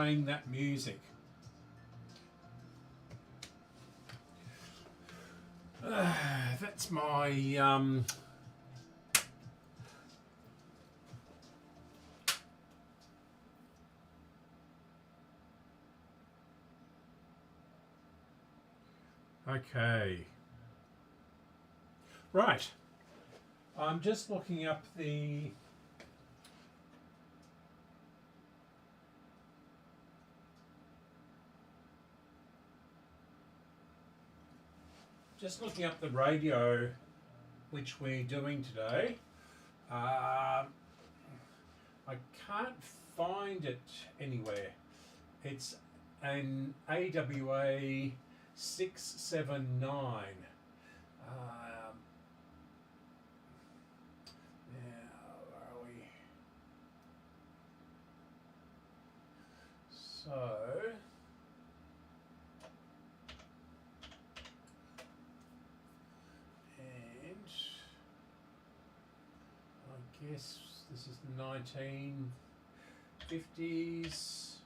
playing that music. That's my okay. Right. I'm just looking up the radio which we're doing today. I can't find it anywhere. It's an AWA 679. Now, where are we? So, and I guess this is the 1950s.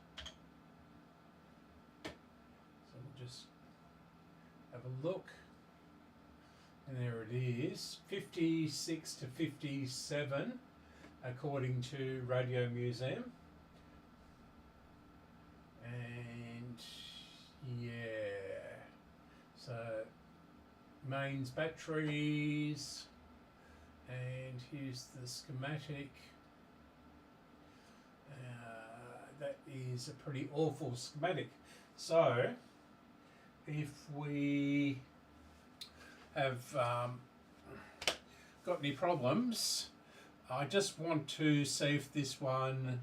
So we'll just have a look. And there it is, 56 to 57, according to Radio Museum. And yeah, so mains, batteries, and here's the schematic. That is a pretty awful schematic. So if we have got any problems, I just want to see if this one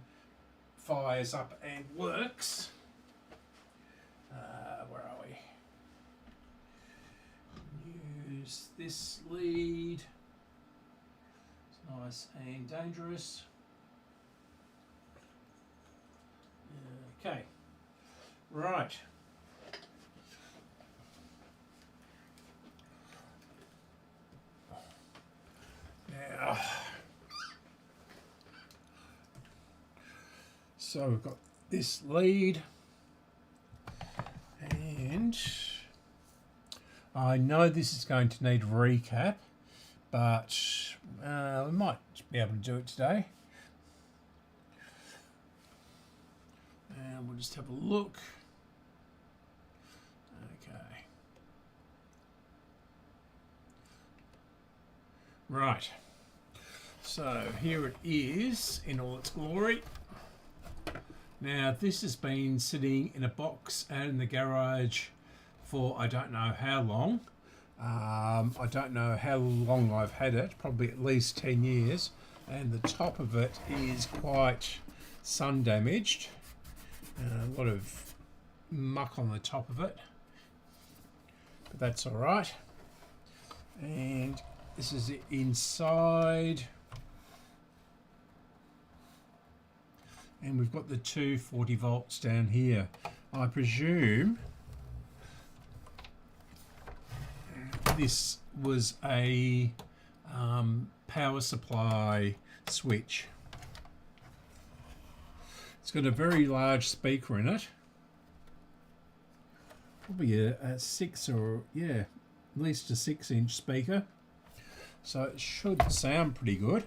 fires up and works. Where are we? Use this lead. It's nice and dangerous. Okay, right. Now, so we've got this lead, and I know this is going to need a recap, but we might be able to do it today. And we'll just have a look. Okay. Right. So here it is in all its glory. Now this has been sitting in a box out in the garage for I don't know how long. I don't know how long I've had it, probably at least 10 years. And the top of it is quite sun damaged. A lot of muck on the top of it, but that's all right. And this is it inside, and we've got the 240 volts down here. I presume this was a power supply switch. It's got a very large speaker in it, probably a 6 or at least a 6-inch speaker, so it should sound pretty good.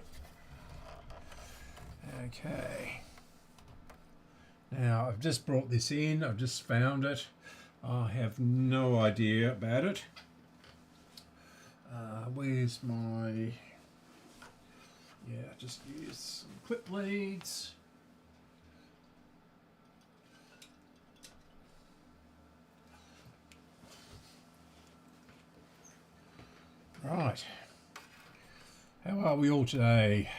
Okay, now I've just brought this in, I've just found it, I have no idea about it. Where's my, just use some clip leads. Right, how are we all today?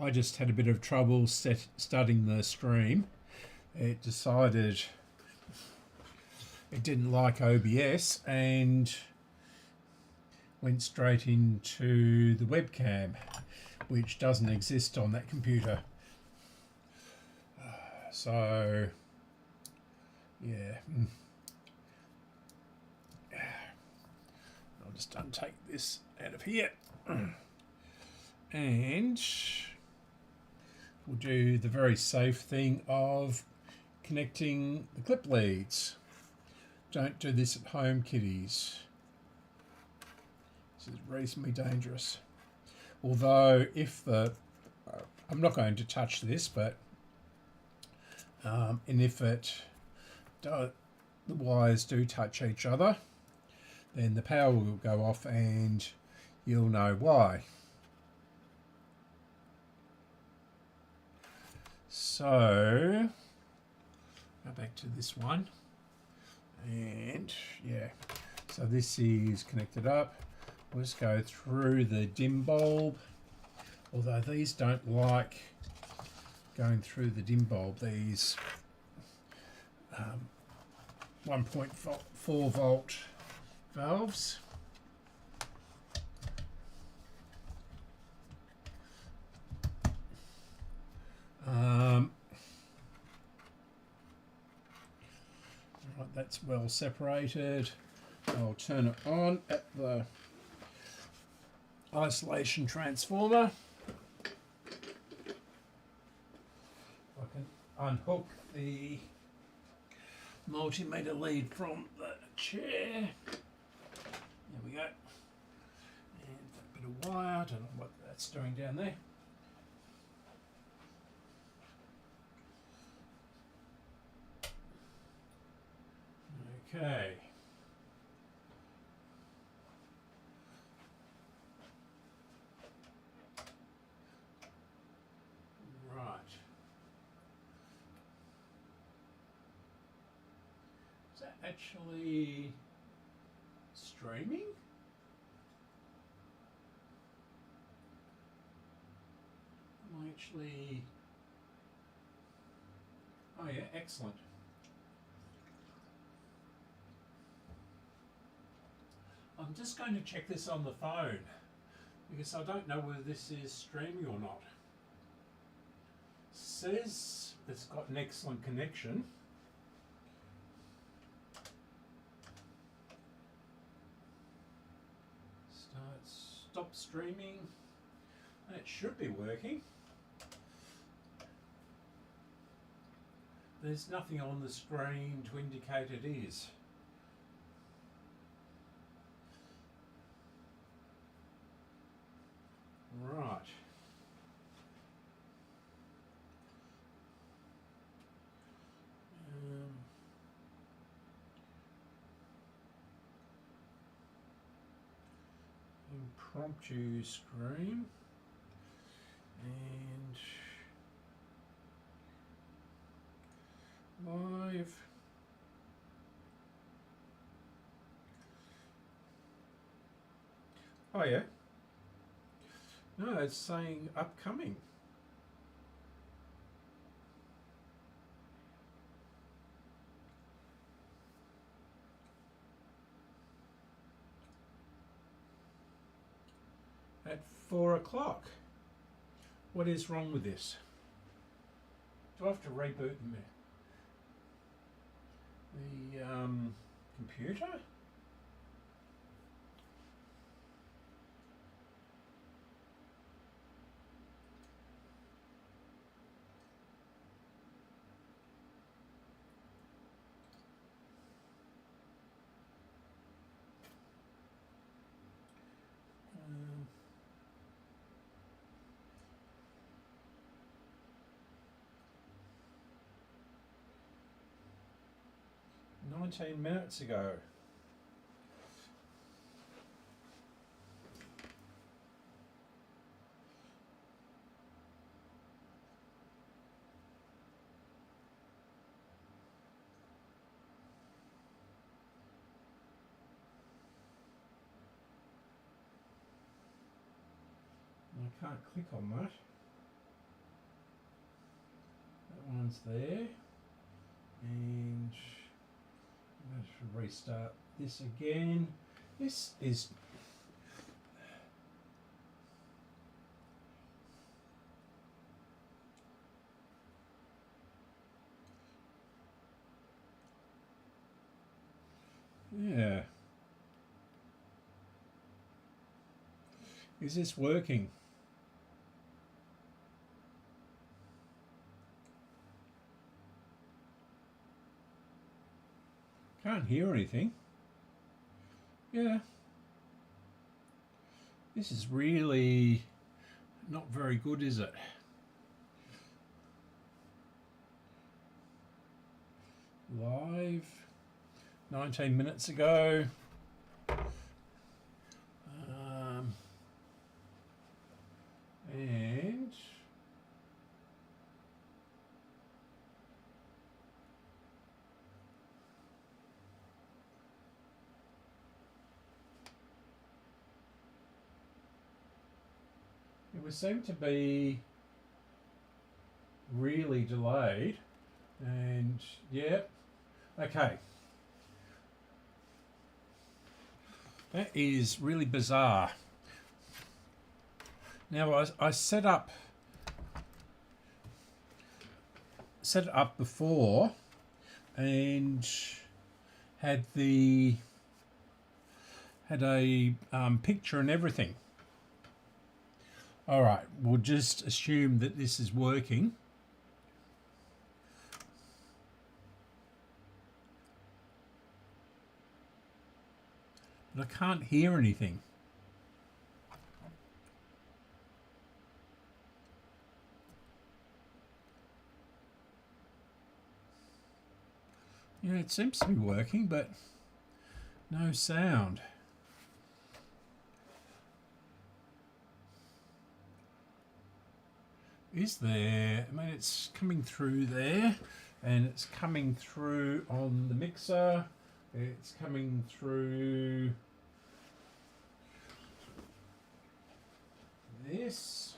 I just had a bit of trouble starting the stream. It decided it didn't like OBS and went straight into the webcam, which doesn't exist on that computer. So, yeah. I'll just untake this out of here. And we'll do the very safe thing of connecting the clip leads. Don't do this at home, kiddies. This is reasonably dangerous. Although if the I'm not going to touch this, but and if the wires do touch each other, then the power will go off and you'll know why. So go back to this one, and yeah, so this is connected up. We'll just go through the dim bulb, although these don't like going through the dim bulb. These 1.4 volt valves. Right, that's well separated. I'll turn it on at the isolation transformer. I can unhook the multimeter lead from the chair. There we go. And a bit of wire. I don't know what that's doing down there. Okay. Right. Is that actually streaming? Am I actually... Oh yeah, excellent. I'm just going to check this on the phone because I don't know whether this is streaming or not. Says it's got an excellent connection. Stop streaming. And it should be working. There's nothing on the screen to indicate it is. Right. Impromptu screen and live. Oh yeah. No, it's saying upcoming. At 4 o'clock. What is wrong with this? Do I have to reboot the computer? Um, 19 minutes ago. I can't click on that. That one's there. And I'm going to restart this again. This is yeah. Is this working? can't hear anything. Yeah. This is really not very good, is it? Live 19 minutes ago. And it would seem to be really delayed. And yeah, okay. That is really bizarre. Now I set it up before and had a picture and everything. All right, we'll just assume that this is working. But I can't hear anything. Yeah, it seems to be working, but no sound. Is there? I mean, it's coming through there, and it's coming through on the mixer. It's coming through this.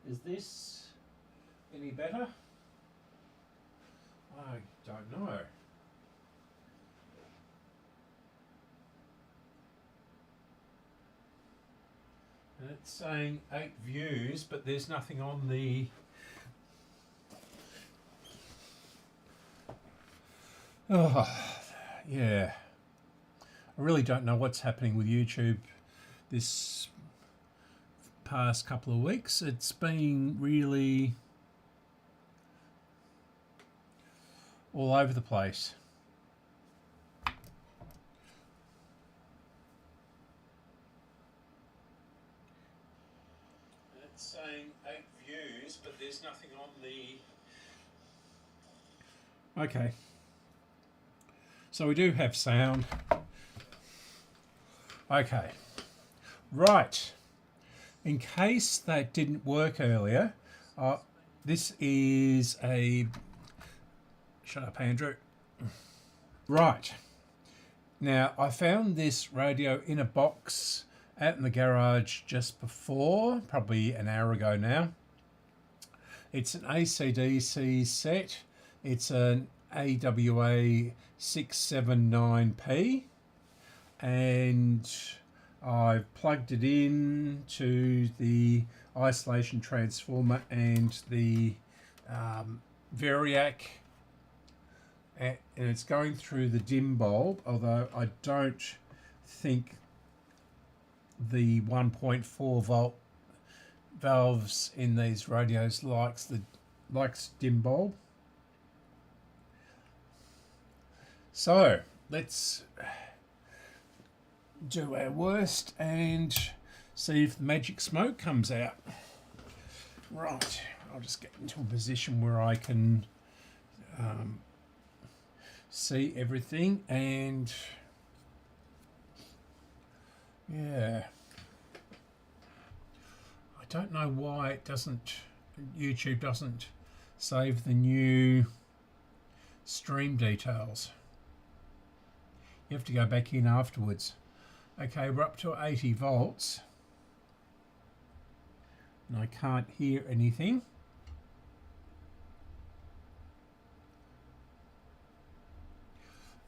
Is this any better? I don't know. And it's saying 8 views, but there's nothing on the... Oh, yeah. I really don't know what's happening with YouTube this past couple of weeks. It's been really all over the place. It's saying 8 views, but there's nothing on the... Okay. So we do have sound. Okay. Right. In case that didn't work earlier, this is a... Shut up, Andrew. Right. Now, I found this radio in a box out in the garage just before, probably an hour ago now. It's an AC/DC set. It's an AWA 679P. And I've plugged it in to the isolation transformer and the variac, and it's going through the dim bulb, although I don't think the 1.4 volt valves in these radios likes dim bulb. So let's do our worst and see if the magic smoke comes out. Right, I'll just get into a position where I can see everything, and yeah, I don't know why YouTube doesn't save the new stream details. You have to go back in afterwards. Okay, we're up to 80 volts. And I can't hear anything.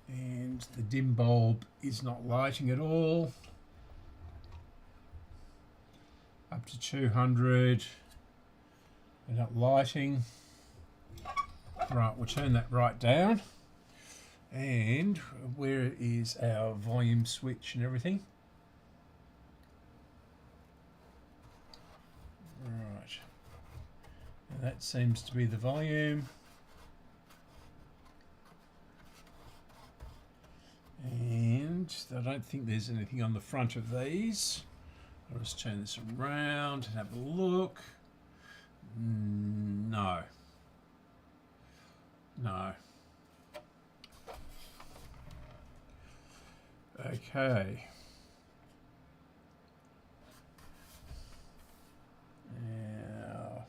And the dim bulb is not lighting at all. Up to 200. They're not lighting. Right, we'll turn that right down. And where is our volume switch and everything? Right. Now that seems to be the volume. And I don't think there's anything on the front of these. I'll just turn this around and have a look. No. No. Okay. Now,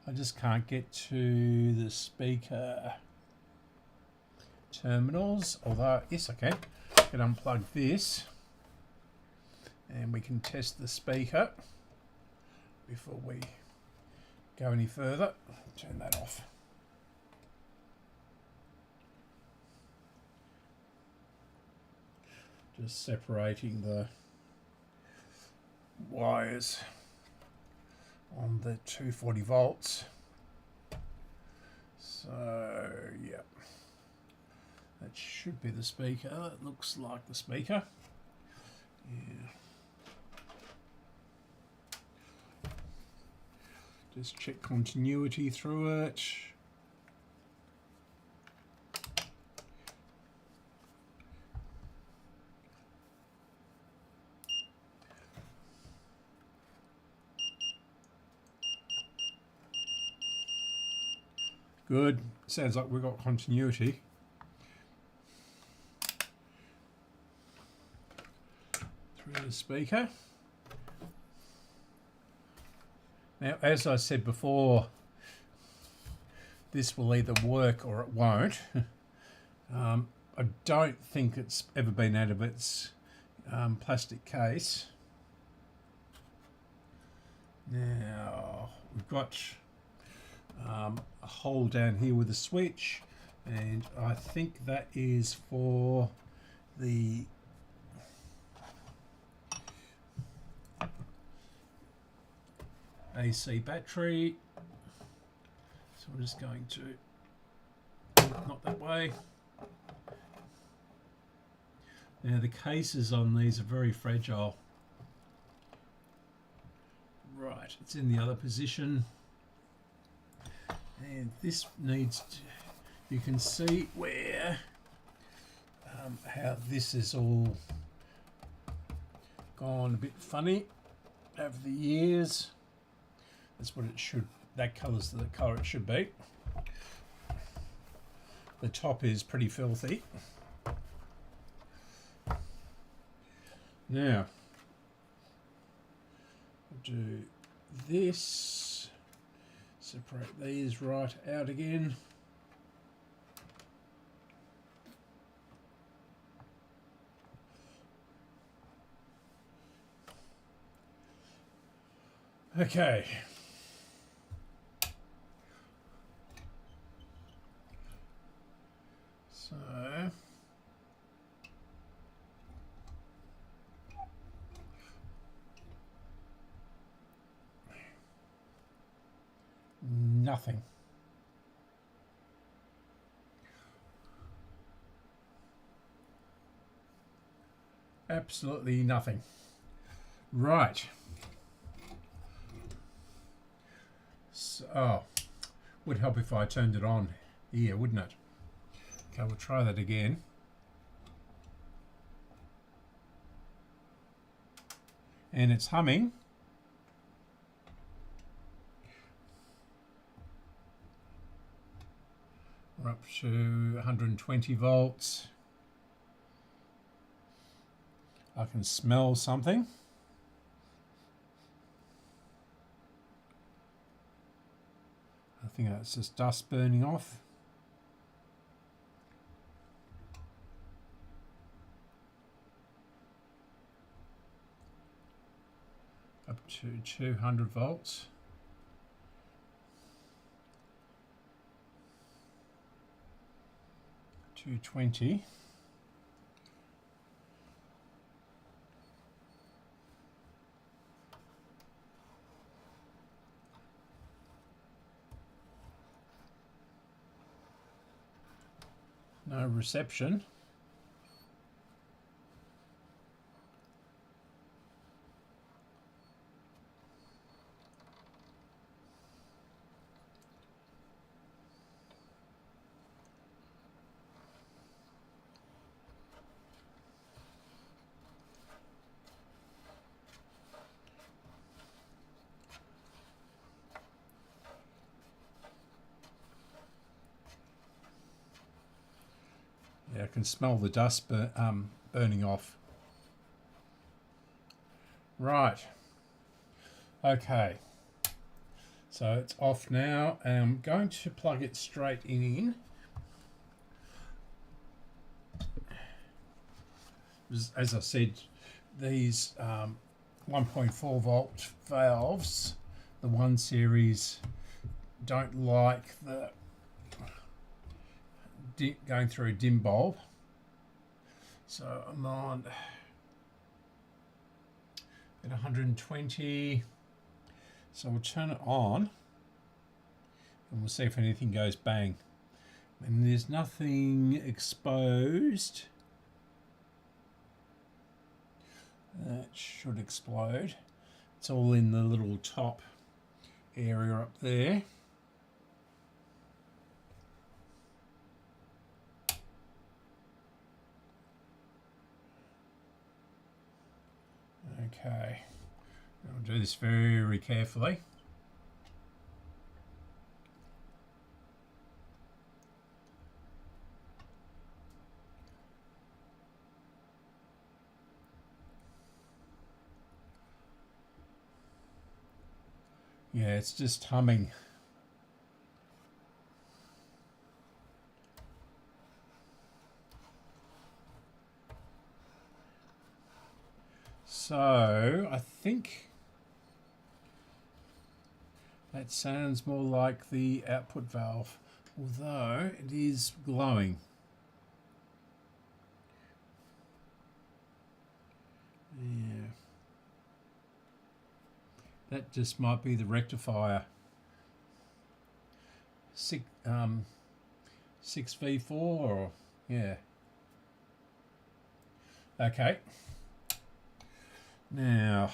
I just can't get to the speaker terminals, although, yes I can. I can unplug this and we can test the speaker before we go any further. Turn that off. Just separating the wires on the 240 volts. So, yeah. That should be the speaker. It looks like the speaker. Yeah. Just check continuity through it. Good. Sounds like we've got continuity. Through the speaker. Now, as I said before, this will either work or it won't. I don't think it's ever been out of its plastic case. Now, we've got a hole down here with a switch, and I think that is for the AC battery. So we're just going to, not that way. Now the cases on these are very fragile. Right, it's in the other position. And this needs to, you can see where, how this is all gone a bit funny over the years. That's what it should, that colour's the colour it should be. The top is pretty filthy. Now, I'll do this, separate these right out again. Okay. So nothing. Absolutely nothing. Right. So, oh, would help if I turned it on here, wouldn't it? Okay, we'll try that again. And it's humming. We're up to 120 volts. I can smell something. I think that's just dust burning off. Up to 200 volts. $220. No reception. I can smell the dust burning off. Right. Okay. So it's off now, and I'm going to plug it straight in. As I said, these 1.4 volt valves, the 1 series, don't like the going through a dim bulb. So I'm on at 120. So we'll turn it on and we'll see if anything goes bang. And there's nothing exposed. That should explode. It's all in the little top area up there. Okay, I'll do this very carefully. Yeah, it's just humming. So I think that sounds more like the output valve, although it is glowing. Yeah. That just might be the rectifier. 6V4 or yeah. Okay. Now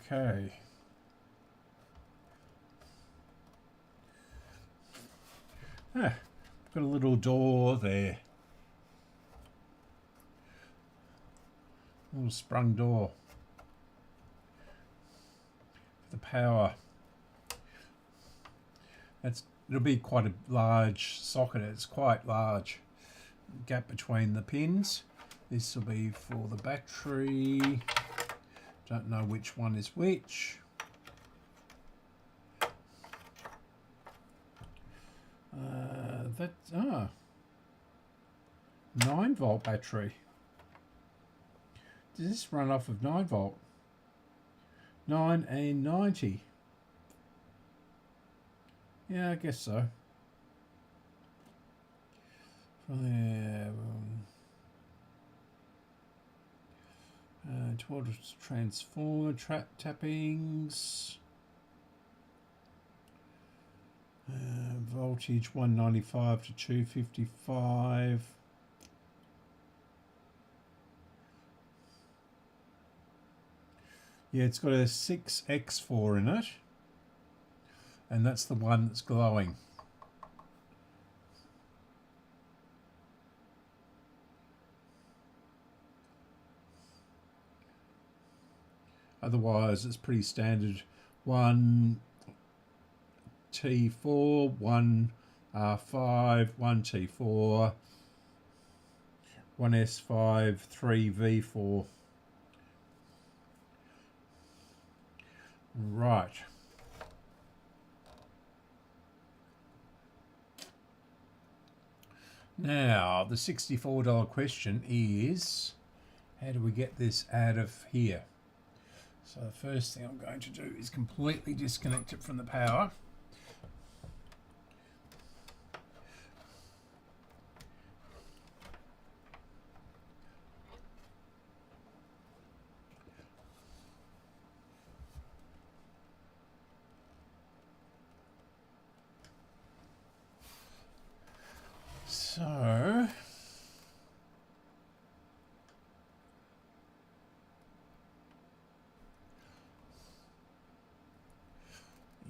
okay. Got a little door there. Little sprung door. The power. It'll be quite a large socket. It's quite large. Gap between the pins. This will be for the battery. Don't know which one is which. That's 9-volt battery. Does this run off of 9 volt? 9 and 90. Yeah, I guess so. From there, 12 transformer tappings. Voltage 195 to 255. Yeah, it's got a 6X4 in it, and that's the one that's glowing. Otherwise, it's pretty standard. 1T4, 1R5, 1T4, 1S5, 3V4. Right. Now, the $64 question is, how do we get this out of here? So the first thing I'm going to do is completely disconnect it from the power. So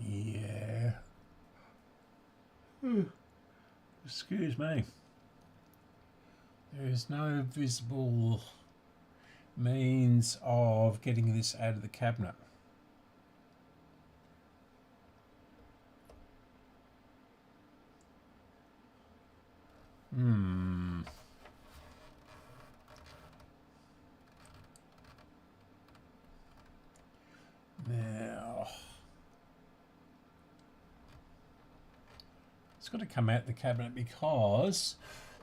yeah, excuse me, there is no visible means of getting this out of the cabinet. Now, it's got to come out the cabinet because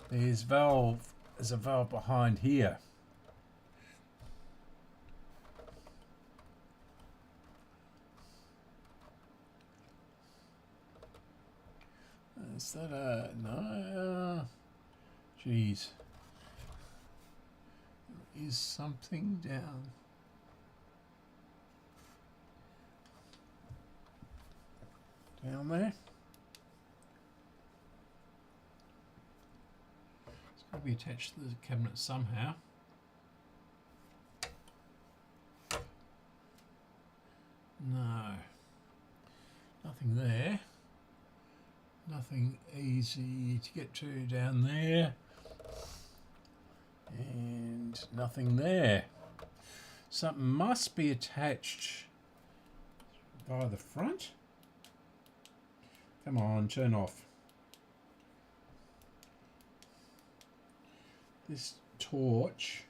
there's a valve behind here. Is that a no? Geez, there is something down there. It's got to be attached to the cabinet somehow. No, nothing there. Nothing easy to get to down there. And nothing there. Something must be attached by the front. Come on, turn off. This torch.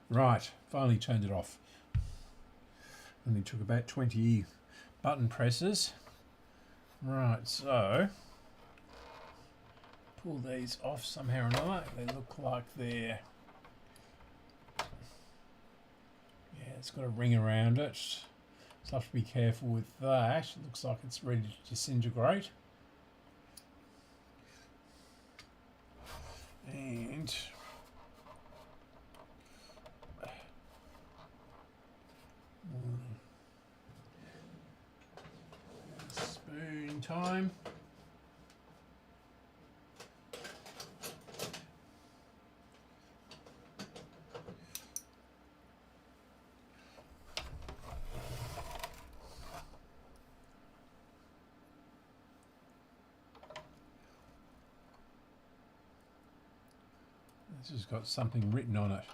Right, finally turned it off. Only took about 20 button presses. Right, so pull these off somehow or another. They look like they're, yeah, it's got a ring around it. So I have to be careful with that. It looks like it's ready to disintegrate. And spoon time. This has got something written on it.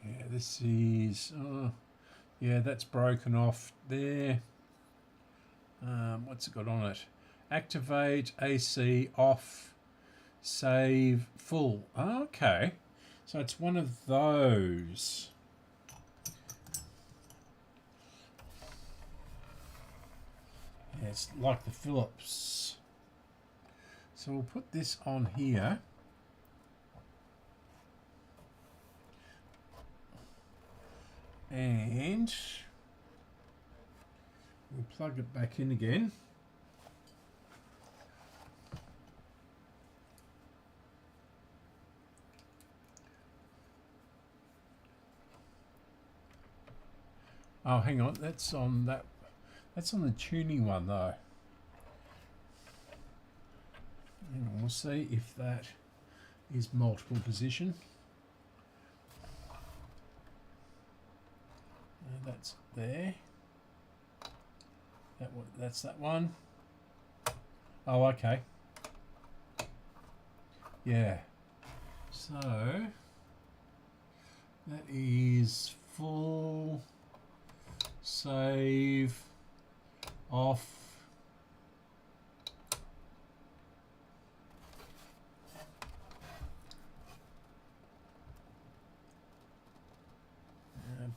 Yeah, this is, yeah, that's broken off there. What's it got on it? Activate, AC, off, save, full. Okay, so it's one of those. Yeah, it's like the Phillips. So we'll put this on here. And we'll plug it back in again. Oh, hang on, that's on that. That's on the tuning one though. And we'll see if that is multiple position. That's there. That's that one. Oh, okay. Yeah. So that is full, save, off.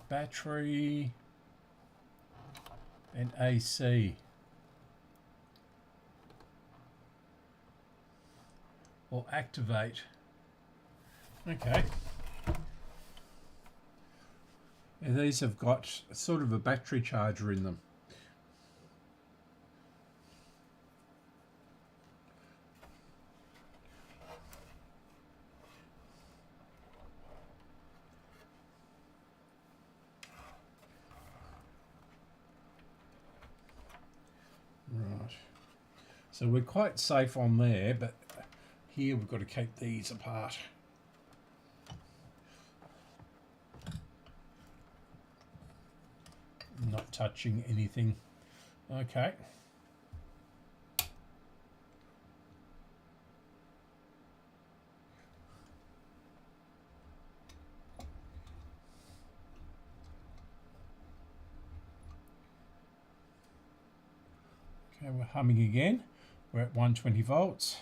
Battery and AC. Or activate. Okay. And these have got sort of a battery charger in them. Right. So we're quite safe on there, but here we've got to keep these apart. touching anything. Okay. Okay, we're humming again. We're at 120 volts.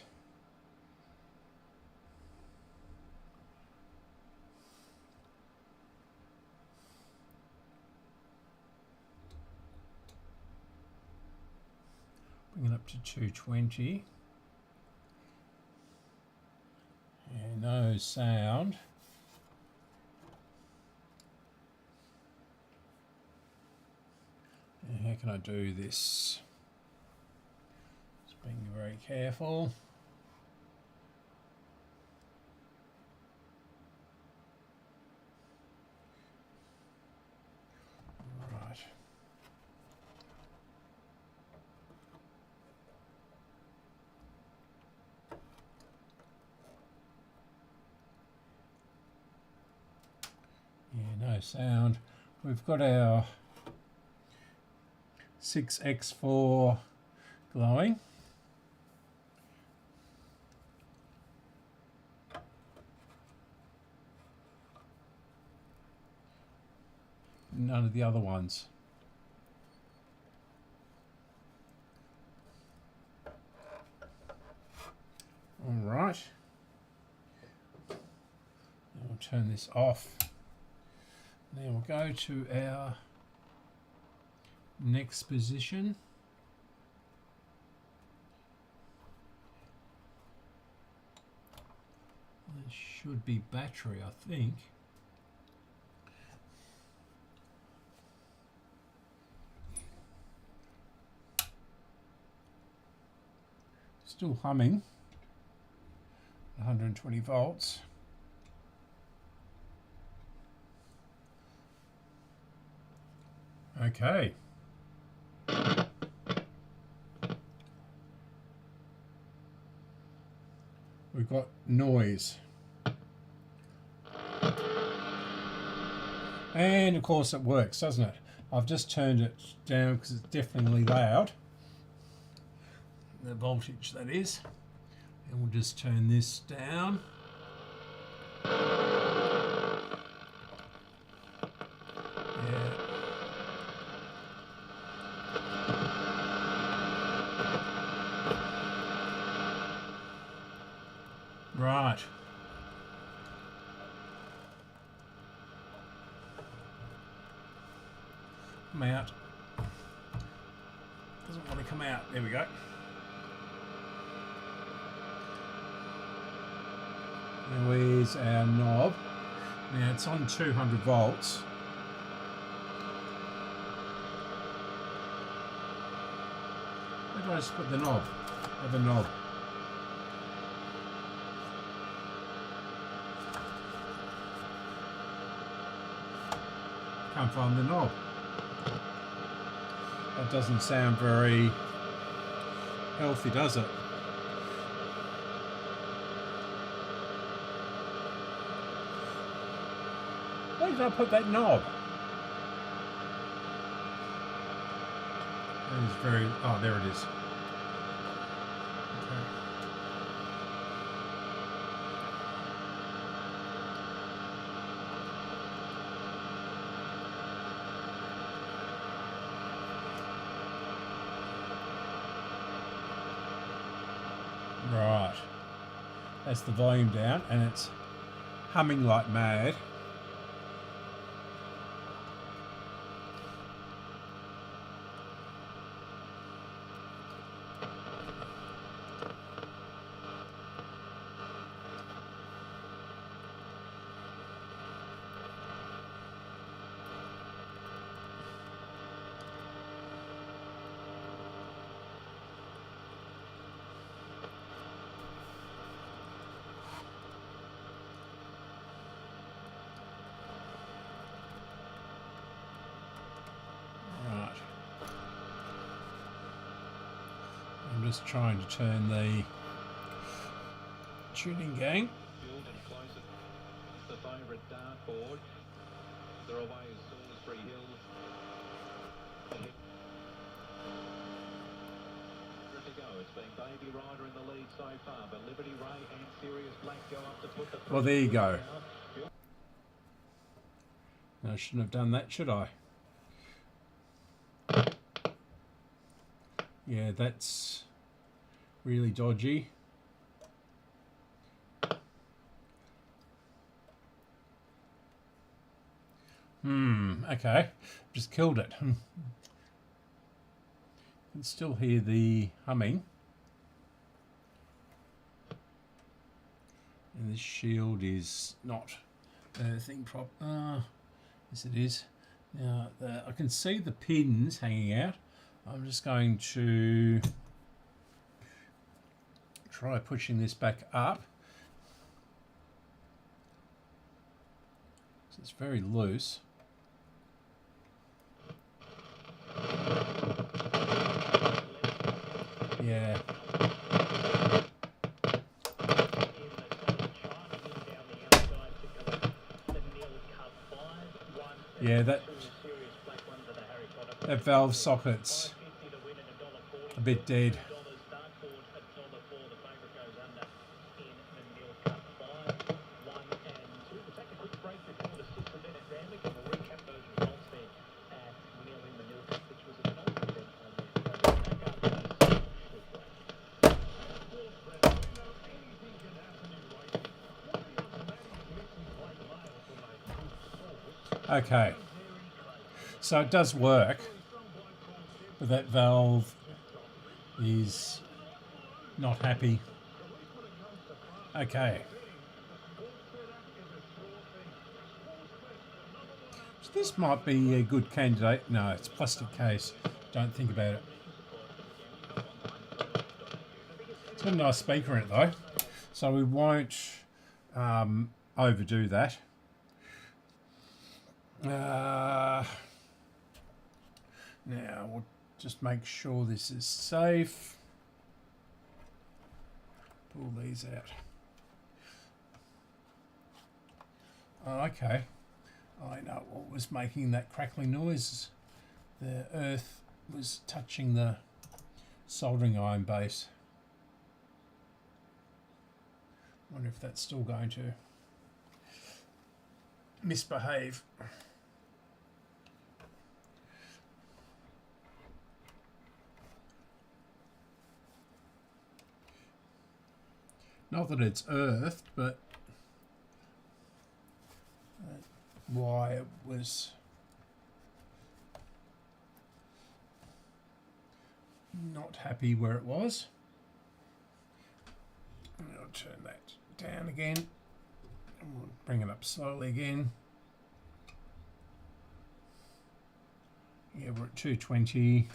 Bring it up to 220. And no sound. And how can I do this? Just being very careful. Right. Yeah, no sound. We've got our 6x4 glowing. None of the other ones. All right. We'll turn this off. Then we'll go to our next position. This should be battery, I think. Still humming. 120 volts. Okay. We've got noise. And of course it works, doesn't it? I've just turned it down because it's definitely loud. The voltage, that is. And we'll just turn this down. Yeah. Right. Come out. Doesn't want to come out. There we go. There's our knob. Now it's on 200 volts. Where do I just put the knob? Other knob. Can't find the knob. That doesn't sound very healthy, does it? Where did I put that knob? It is very... Oh, there it is. Okay. Right. That's the volume down, and it's humming like mad. I'm just trying to turn the tuning gain. The favourite dartboard. They're away as Salisbury Hills. Well, there you go. I shouldn't have done that, should I? Yeah, that's really dodgy. Okay. Just killed it. You can still hear the humming. And this shield is not earthing prop. Yes, it is. Now, I can see the pins hanging out. I'm just going to try pushing this back up. So it's very loose. Yeah. Yeah, that valve socket's a bit dead. Okay, so it does work, but that valve is not happy. Okay. So this might be a good candidate. No, it's plastic case. Don't think about it. It's got a nice speaker in it though, so we won't overdo that. Now we'll just make sure this is safe. Pull these out. Oh, okay, I know what was making that crackling noise. The earth was touching the soldering iron base. Wonder if that's still going to misbehave. Not that it's earthed, but that wire was not happy where it was. And I'll turn that down again, and we'll bring it up slowly again. Yeah, we're at 220.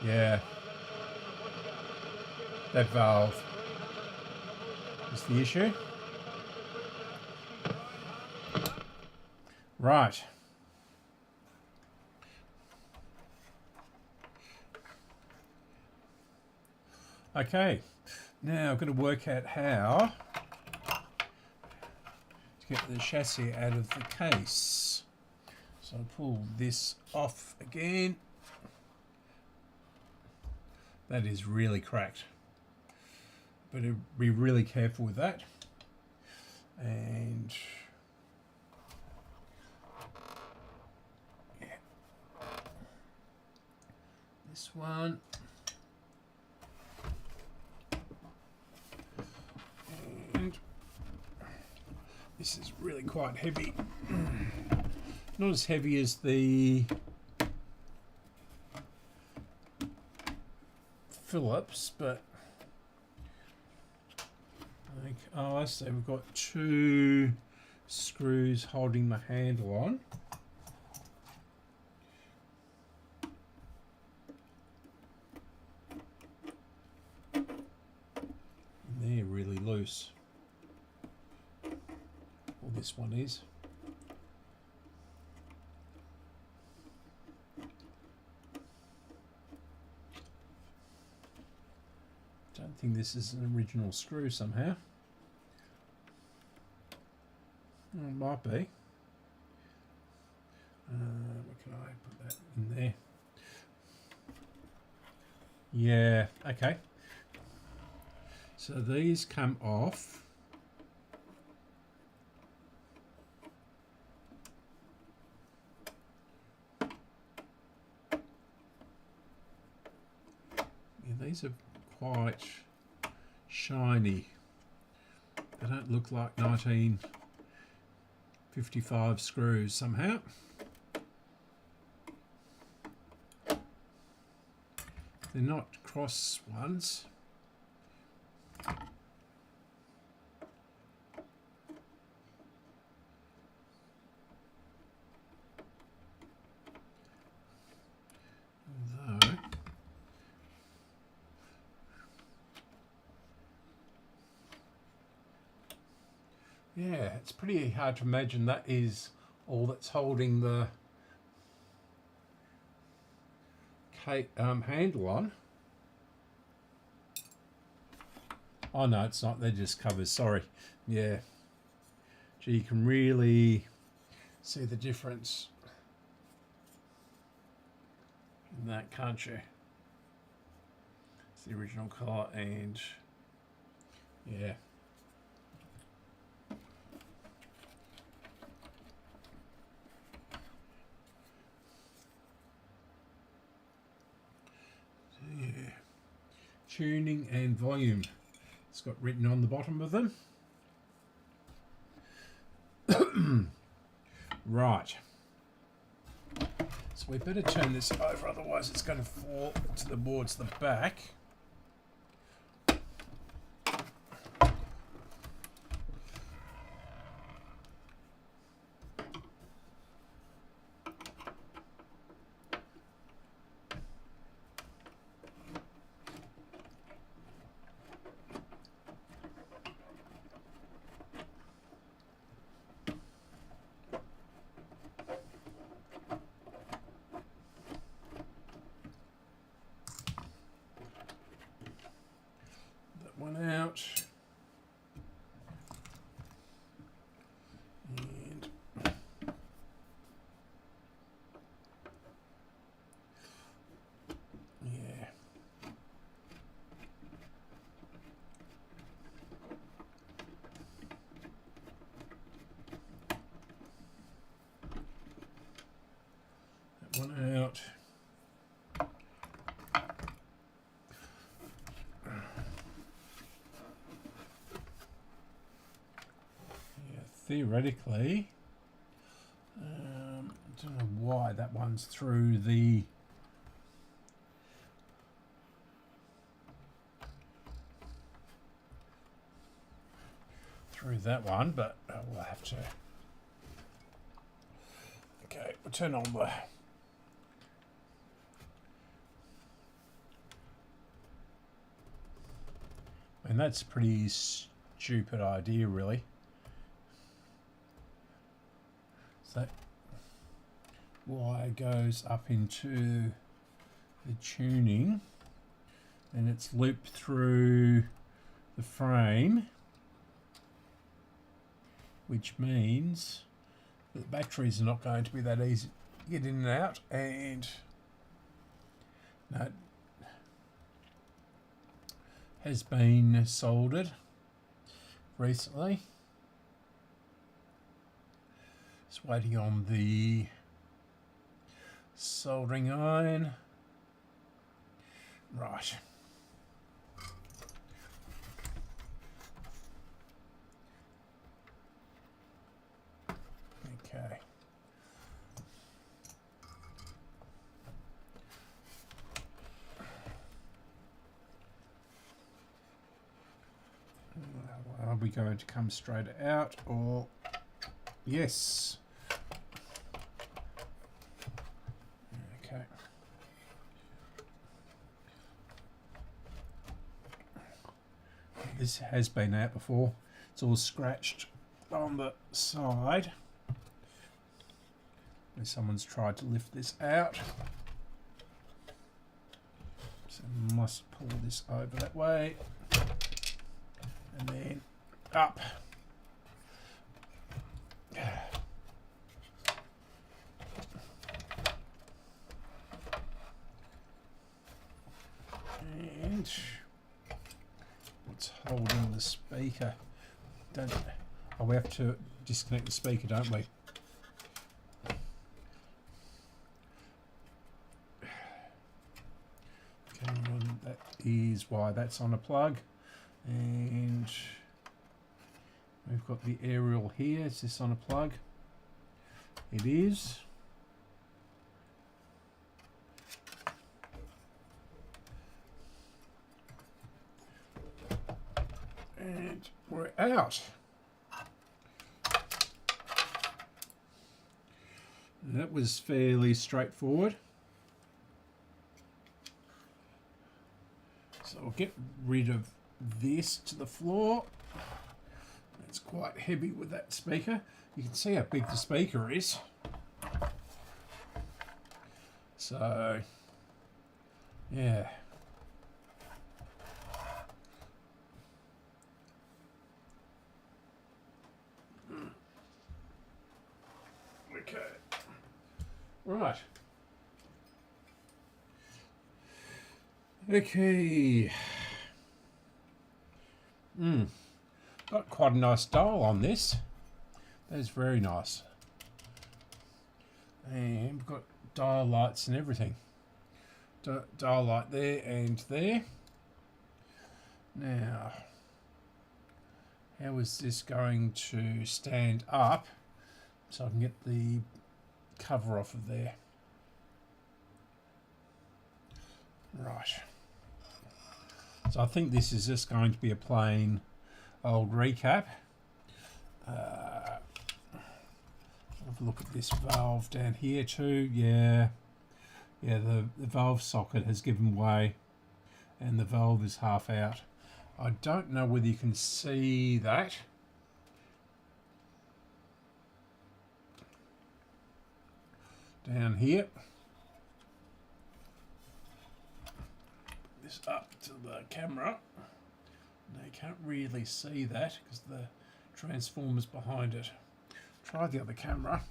Yeah, that valve is the issue. Right. Okay, now I've got to work out how to get the chassis out of the case. So I'll pull this off again. That is really cracked. Better be really careful with that. And yeah, this one. And this is really quite heavy. Not as heavy as the Phillips, but like, oh, I see. We've got two screws holding the handle on. And they're really loose. Well, this one is. Don't think this is an original screw somehow. It might be. Where can I put that in there? Yeah, okay. So these come off. Yeah, these are quite shiny. They don't look like 1955 screws somehow. They're not cross ones. Although, yeah, it's pretty hard to imagine that is all that's holding the handle on. Oh no, it's not. They're just covers. Sorry. Yeah. Gee, you can really see the difference in that, can't you? It's the original colour, and yeah. Yeah. Tuning and volume. It's got written on the bottom of them. Right. So we better turn this over, otherwise it's going to fall towards the back. One out, and yeah, that one out. Theoretically, I don't know why that one's through that one, but we'll have to. Okay, we'll turn on the. And that's a pretty stupid idea, really. That wire goes up into the tuning and it's looped through the frame, which means that the batteries are not going to be that easy to get in and out, and no, it has been soldered recently. Just waiting on the soldering iron. Right. Okay. Are we going to come straight out, or yes? Okay. This has been out before. It's all scratched on the side. Someone's tried to lift this out. So must pull this over that way. And then up. And what's holding the speaker? Oh, we have to disconnect the speaker, don't we? That is why that's on a plug. And we've got the aerial here. Is this on a plug? It is. And we're out. And that was fairly straightforward. So I'll get rid of this to the floor. It's quite heavy with that speaker. You can see how big the speaker is. So, yeah. Okay. Right. Okay. Got quite a nice dial on this. That is very nice. And we've got dial lights and everything. Dial light there and there. Now, how is this going to stand up so I can get the cover off of there? Right. So I think this is just going to be a plain old recap. Have a look at this valve down here too. Yeah, the valve socket has given way and the valve is half out. I don't know whether you can see that. Down here. This up to the camera. No, you can't really see that because the transformer's behind it. Try the other camera.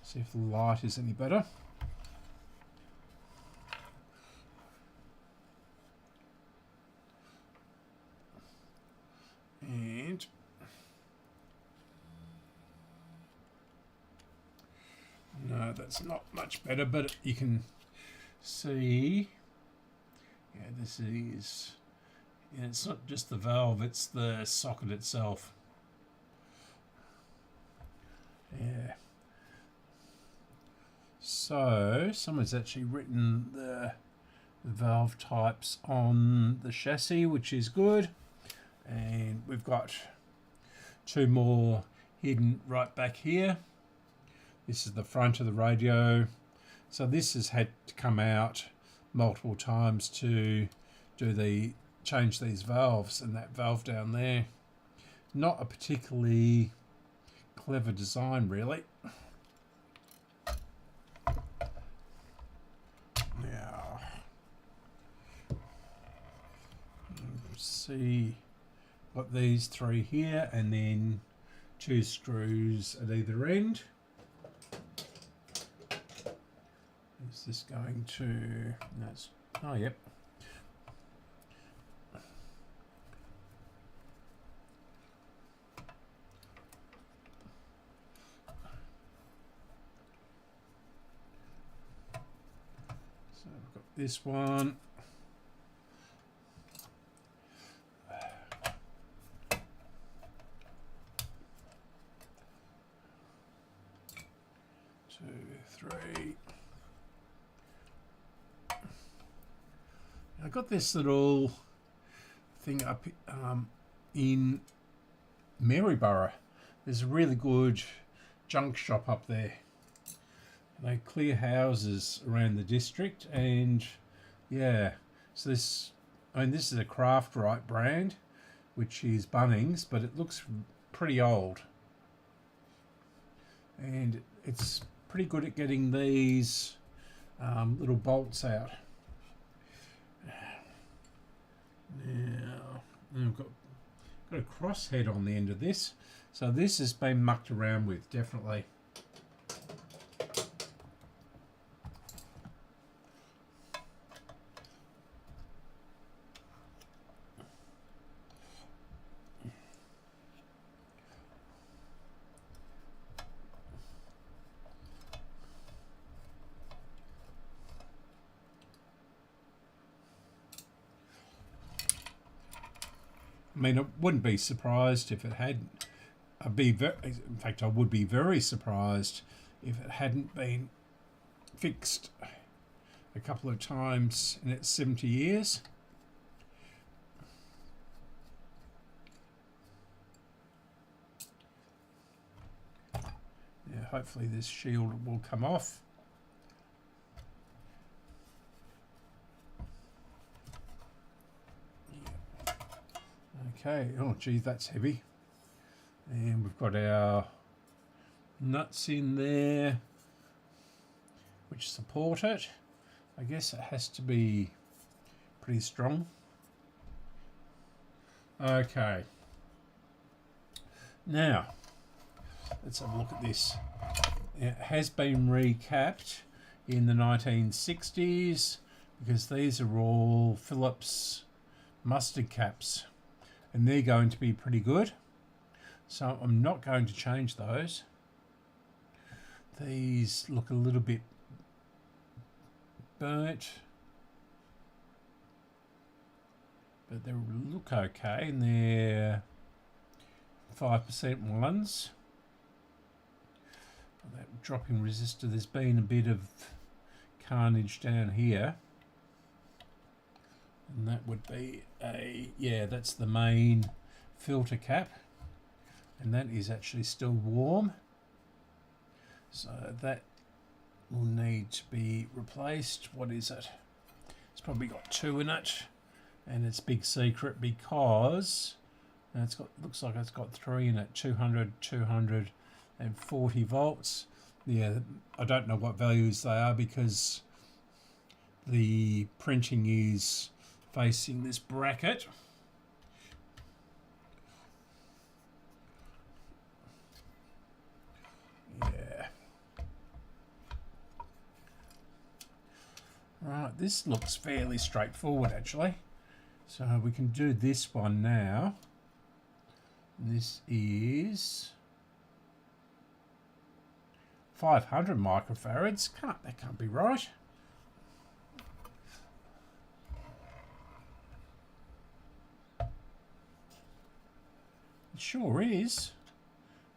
See if the light is any better. And no, that's not much better, but you can see. Yeah, this is. Yeah, it's not just the valve; it's the socket itself. Yeah. So someone's actually written the valve types on the chassis, which is good. And we've got two more hidden right back here. This is the front of the radio. So this has had to come out multiple times to do change these valves, and that valve down there. Not a particularly clever design, really. Now, see, got these three here, and then two screws at either end. Is this going to? That's. Oh, yep. So I've got this one. Two, three. I got this little thing up in Maryborough. There's a really good junk shop up there. They clear houses around the district, and yeah, so this is a Craft Right brand, which is Bunnings, but it looks pretty old, and it's pretty good at getting these little bolts out. Now I've got a crosshead on the end of this, so this has been mucked around with, definitely. mean, I wouldn't be surprised if it hadn't. In fact, I would be very surprised if it hadn't been fixed a couple of times in its 70 years. Yeah, hopefully this shield will come off. Okay, oh gee, that's heavy. And we've got our nuts in there which support it. I guess it has to be pretty strong. Okay, now let's have a look at this. It has been recapped in the 1960s because these are all Phillips mustard caps and they're going to be pretty good. So I'm not going to change those. These look a little bit burnt, but they look okay, and they're 5% ones. That dropping resistor, there's been a bit of carnage down here, and that would be that's the main filter cap, and that is actually still warm, so that will need to be replaced. What is it? It's probably got 2 in it, and it's big secret because it's got, looks like it's got 3 in it, 200, 240 volts. Yeah, I don't know what values they are because the printing is facing this bracket. Yeah. Right, this looks fairly straightforward actually. So we can do this one now. This is 500 microfarads. That can't be right. It sure is.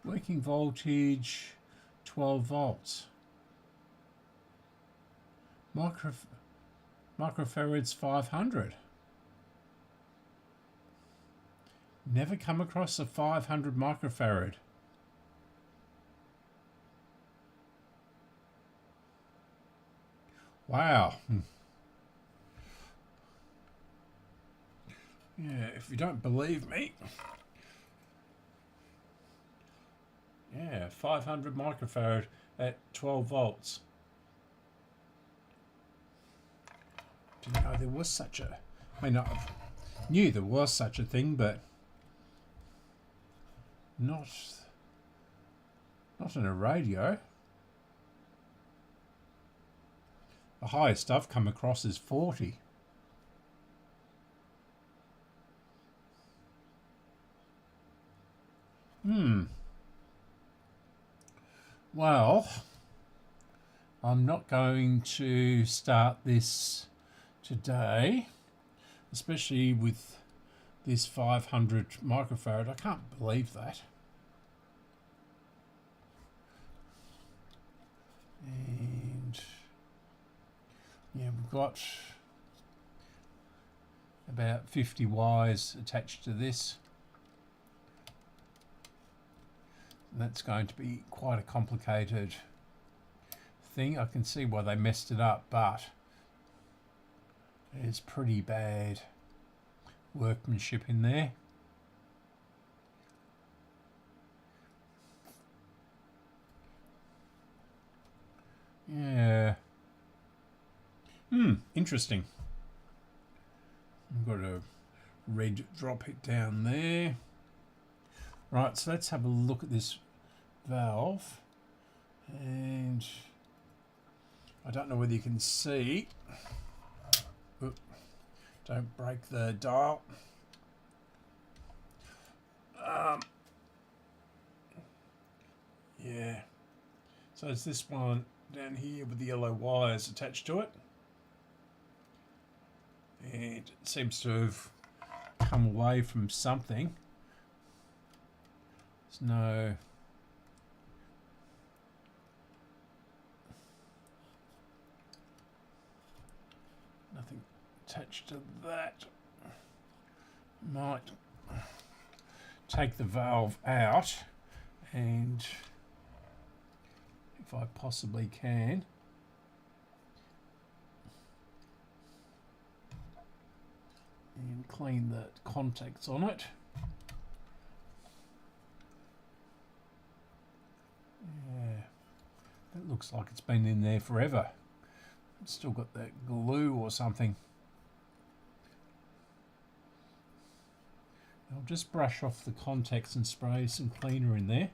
Working voltage 12 volts. Microfarads 500. Never come across a 500 microfarad. Wow. Yeah, if you don't believe me. Yeah, 500 microfarad at 12 volts. Didn't know there was such a... I mean, I knew there was such a thing, but not in a radio. The highest I've come across is 40. Well, I'm not going to start this today, especially with this 500 microfarad. I can't believe that. And yeah, we've got about 50 wires attached to this. And that's going to be quite a complicated thing. I can see why they messed it up, but it's pretty bad workmanship in there. Yeah. Interesting. I've got a red drop it down there. Right, so let's have a look at this valve. And I don't know whether you can see. Oop, don't break the dial. Yeah. So it's this one down here with the yellow wires attached to it. And it seems to have come away from something. There's nothing attached to that. Might take the valve out, and if I possibly can, and clean the contacts on it. Yeah, that looks like it's been in there forever. It's still got that glue or something. I'll just brush off the contacts and spray some cleaner in there.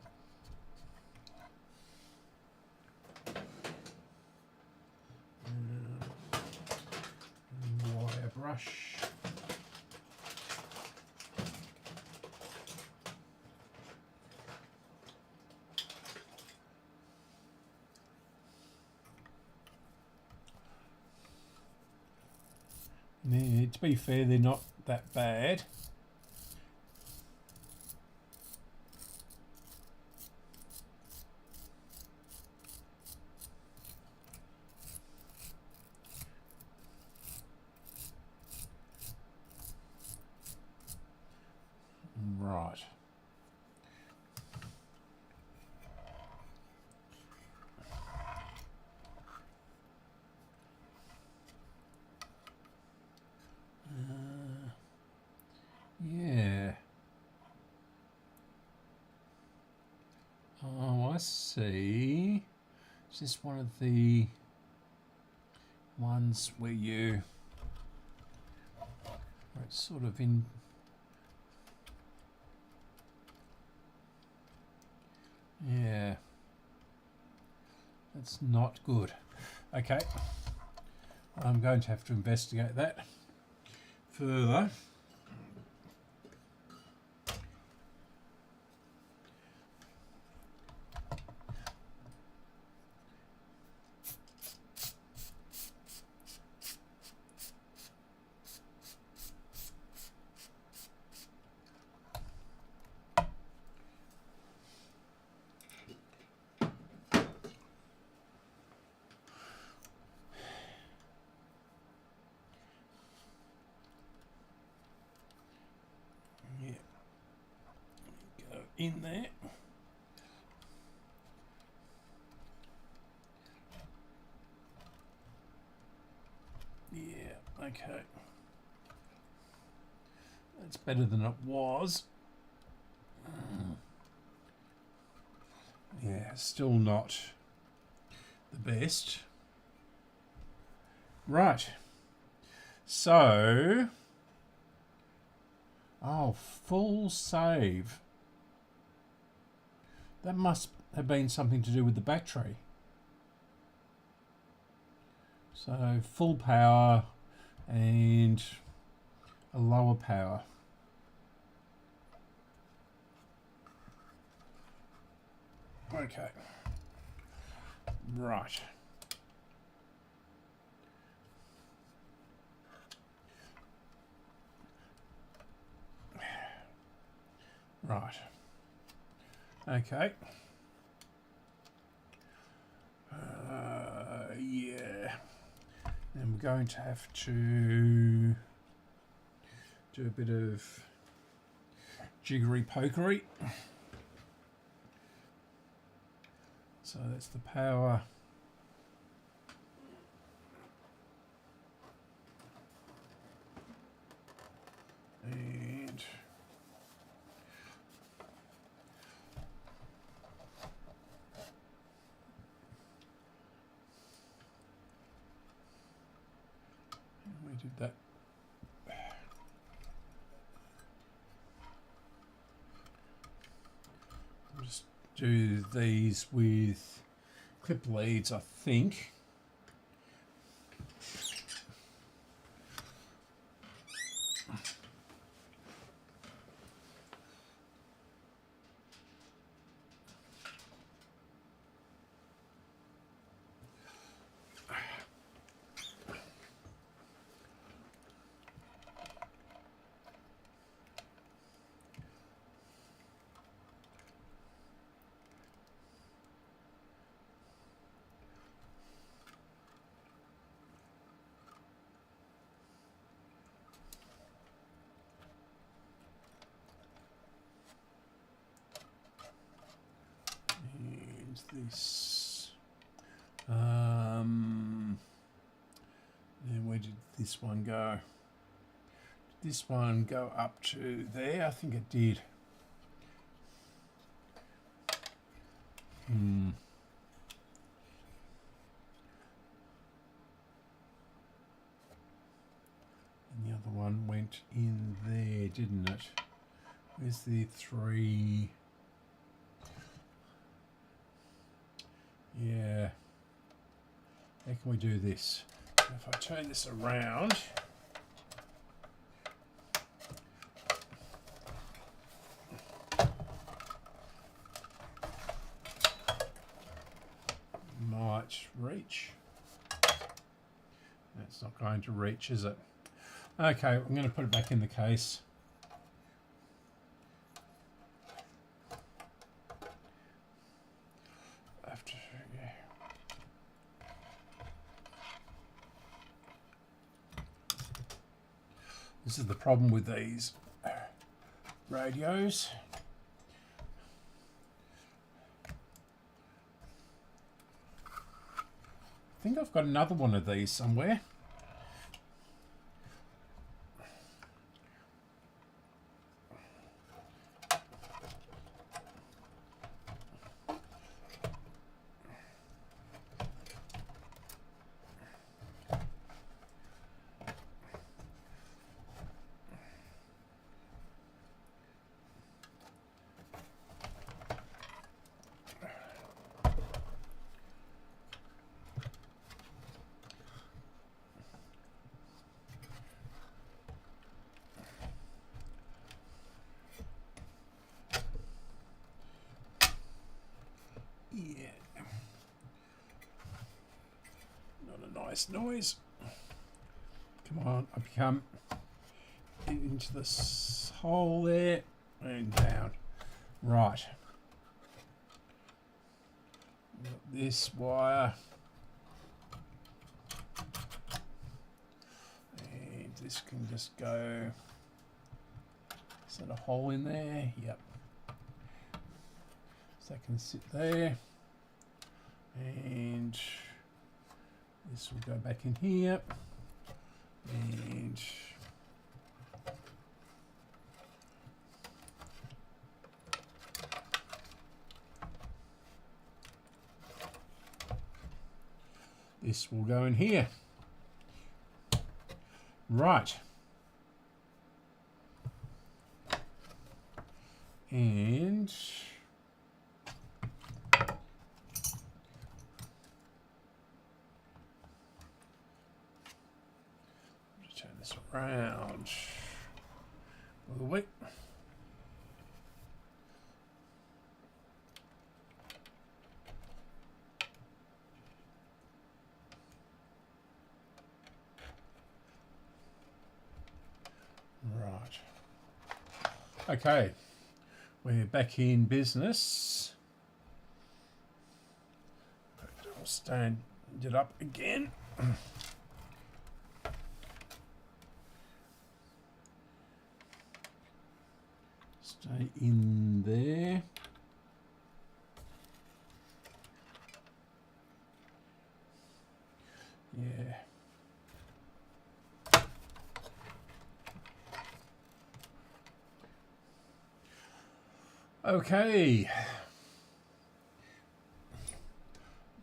Wire brush. To be fair, they're not that bad. Right. Yeah. Oh, I see. Is this one of the ones where it's sort of in? Yeah. That's not good. Okay. I'm going to have to investigate that further. In there. Yeah, okay. That's better than it was. Yeah, still not the best. Right. So, full save. That must have been something to do with the battery. So full power and a lower power. Okay. Right. Right. Okay. Yeah. And we're going to have to do a bit of jiggery pokery. So that's the power. And we did that. I'll just do these with clip leads, I think. this? And where did this one go? Did this one go up to there? I think it did. And the other one went in there, didn't it? Where's the 3? Yeah. How can we do this? If I turn this around, might reach. That's not going to reach, is it? Okay, I'm going to put it back in the case. This is the problem with these radios. I think I've got another one of these somewhere. Yeah. Not a nice noise. Come on, up you come. Into this hole there and down. Right. Got this wire. And this can just go. Is that a hole in there? Yep. So that can sit there. And this will go back in here. And this will go in here. Right. And turn this around. All the way. Right. Okay. We're back in business. I'll stand it up again. Stay in there. Yeah. Okay.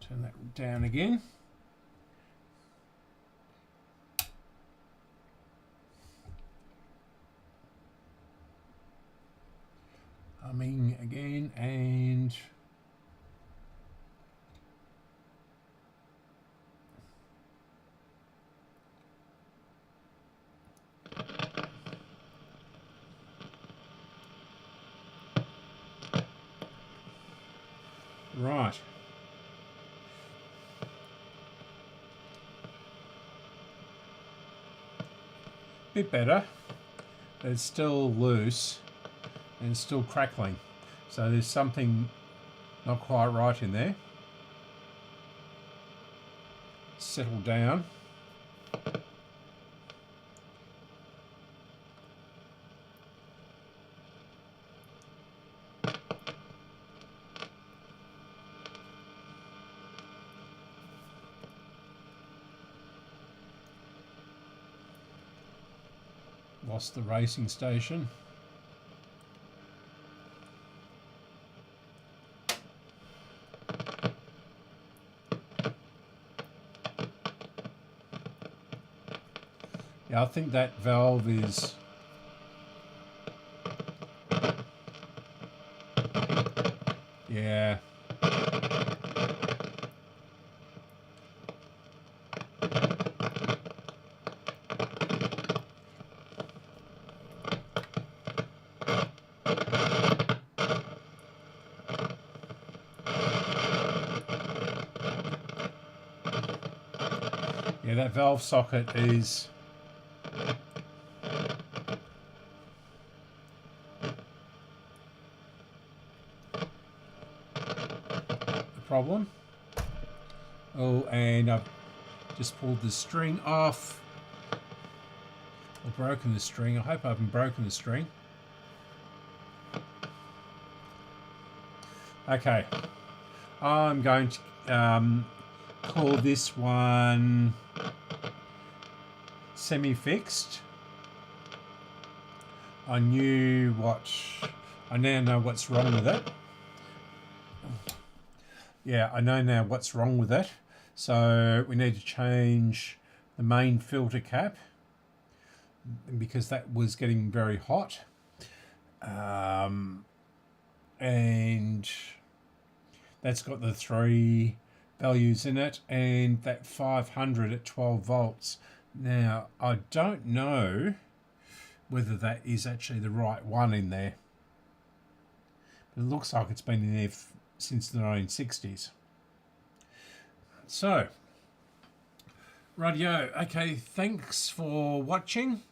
Turn that down again. Humming again and right. Bit better, but it's still loose and it's still crackling. So there's something not quite right in there. Settle down. Lost the racing station. Yeah, I think that valve is... Yeah. Yeah, that valve socket is... the problem. Oh, and I've just pulled the string off. Or broken the string. I hope I haven't broken the string. Okay. I'm going to call this one semi-fixed. I now know what's wrong with it. Yeah, I know now what's wrong with it. So we need to change the main filter cap because that was getting very hot. And that's got the 3 values in it, and that 500 at 12 volts. Now, I don't know whether that is actually the right one in there. But it looks like it's been in there since the 1960s. So, radio. Okay, thanks for watching.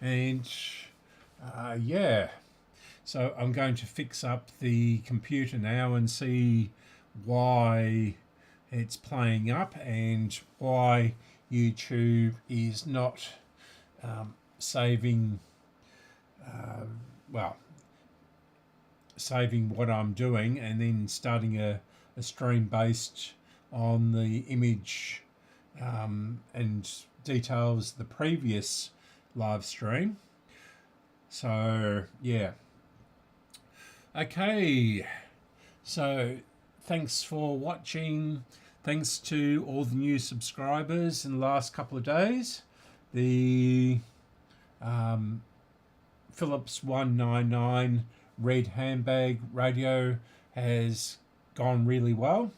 And, yeah. So I'm going to fix up the computer now and see why it's playing up and why YouTube is not saving what I'm doing, and then starting a stream based on the image and details of the previous live stream. So yeah. Okay, so thanks for watching. Thanks to all the new subscribers in the last couple of days. The Philips 199 red handbag radio has gone really well,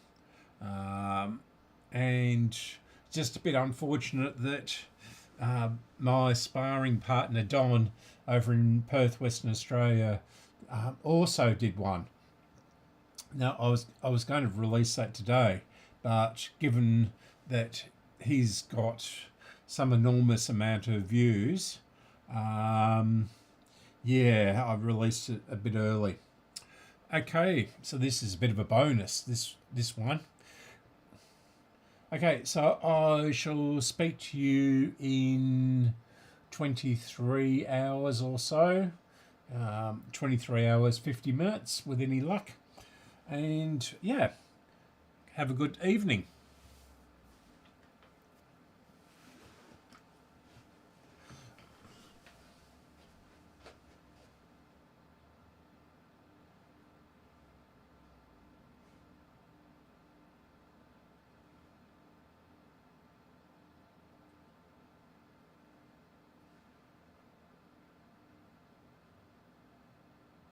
and just a bit unfortunate that my sparring partner Don over in Perth, Western Australia, also did one. Now I was going to release that today, but given that he's got some enormous amount of views, yeah, I've released it a bit early. Okay, so this is a bit of a bonus, this one. Okay, so I shall speak to you in 23 hours or so. 23 hours, 50 minutes with any luck. And yeah, have a good evening.